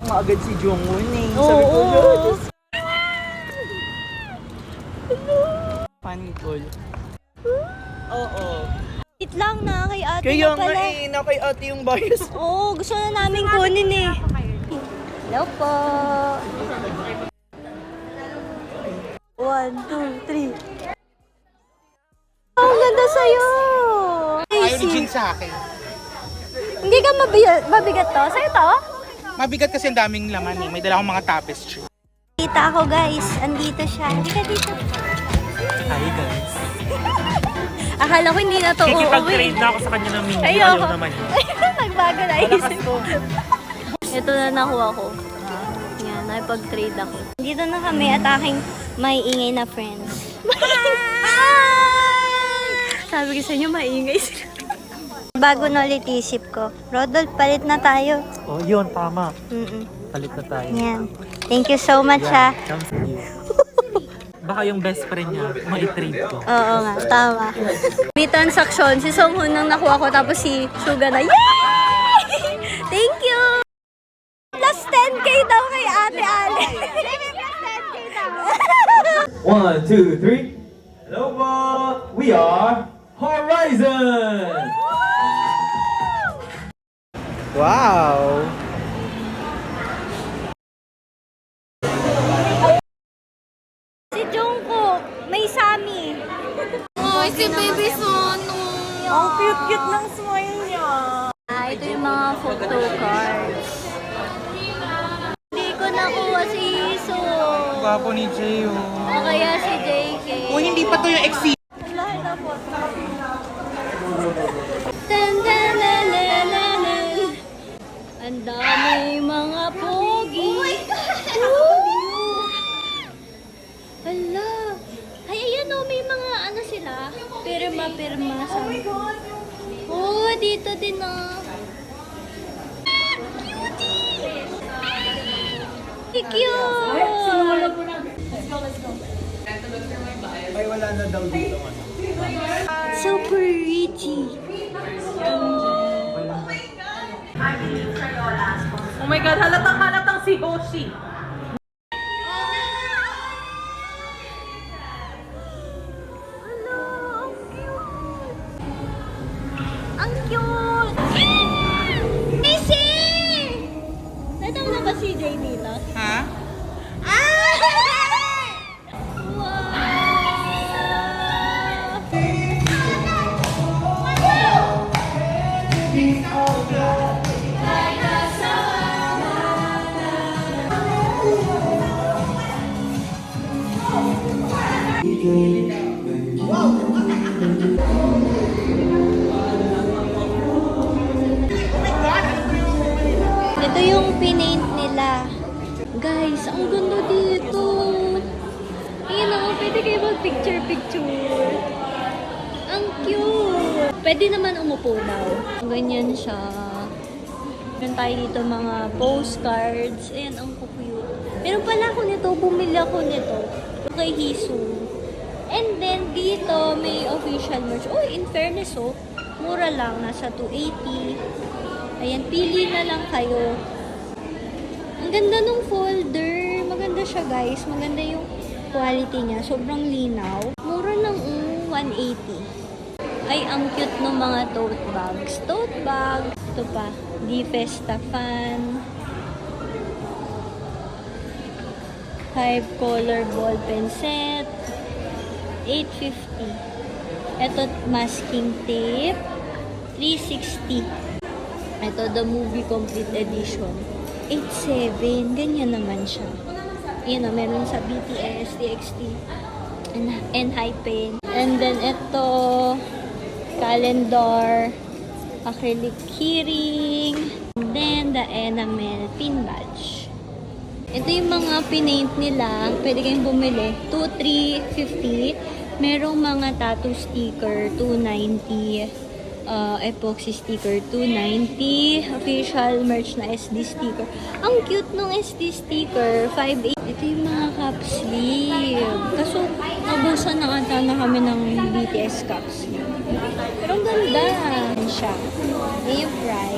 Maagad si Jongwon eh. Oo. Sabi ko, Diyos. Funny call. Oo. Wait lang na kay ate Kaya na nga pala. eh, na kay ate yung bias. Oo, gusto na namin kunin eh. Hello po. 1, 2, 3. Oh, ang ganda sa'yo. Ayaw ni Jin sa akin. Hindi ka mabigat to? Sa'yo to? Mabigat kasi ang daming laman eh. May dala akong mga tapestry. Kita ako guys, andito siya. Hindi ka dito. Hi guys. Akala ko hindi na to uuwi. Kikipag-trade na ako sa kanya ng minggu. Ayoko. Ayaw naman yun. Nagbago na isip. Malakas to. Ito na nakuha ko. Yan, nakipag-trade ako. Dito na kami at aking maiingay na friends. Sabi ko sa inyo, maingay sila. Bago na ulit isip ko. Rodolph, palit na tayo. Oh, yun, tama. Mm-mm. Palit na tayo. Yan. Thank you so much ha. Comes to you. Baka yung best friend niya, mai-trade ko. Oo nga, tama. May transaction, si Songhoon nang nakuha ko, tapos si Suga na, yay! Thank you! Plus 10k daw kay Ate Ale. Plus 10k daw. 1, 2, 3. Hello po! We are Horizon! Wow! Si Jungkook, may Sami. Ay, si Baby Sono. Ang cute-cute ng smile niya. Ito yung mga photo cards. Hindi ko nakuha si Hiso. Gwapo ni Jay oh. O kaya si JK. Kung hindi pa to yung exi. Lahat na po. Tan-tan-nan-nan-nan-nan. Ang dami mga pogi. Oh my God! Hala. Ay, ayan o, may mga ano sila. Pirma-pirma. Oh, dito din o. Cutie! Cute! Ay, wala na daw dito. So pretty. Oh my God, halatang si Hoshi. Hello, ang cute! Missy! Natawa na ba si Jay dito? Ha? Ito yung pinaint nila. Guys, ang ganda dito. Ayun ako, pwede kayo mag-picture-picture. Ang cute. Pwede naman umupo daw. Ganyan siya. Meron tayo dito mga postcards. Ayan, ang cute. Meron pala ako nito. Bumili ako nito. Kay Hisu. And then, dito may official merch. Oh, in fairness, oh. Mura lang. Nasa 280. Ayan, pili na lang kayo. Ang ganda nung folder. Maganda siya, guys. Maganda yung quality niya. Sobrang linaw. Mura lang, 180. Ay, ang cute ng mga tote bags. Tote bags. Ito pa. Di Festa Fan. 5-color ball pen set. 850. Ito, masking tape. 360. Ito, the movie complete edition. 87. Ganyan naman siya. Yun o, meron sa BTS, TXT, and Hypen. And then, ito, calendar, acrylic keyring, and then, the enamel pin badge. Ito yung mga pinaint nila. Pwede kayong bumili. 2,350. Merong mga tattoo sticker, 290. Epoxy sticker, 290. Official merch na SD sticker. Ang cute nung SD sticker, 580. Ito yung mga cup sleeve. Kaso, nabusan na ata na kami ng BTS cup sleeve. Pero ang ganda siya. Yung price.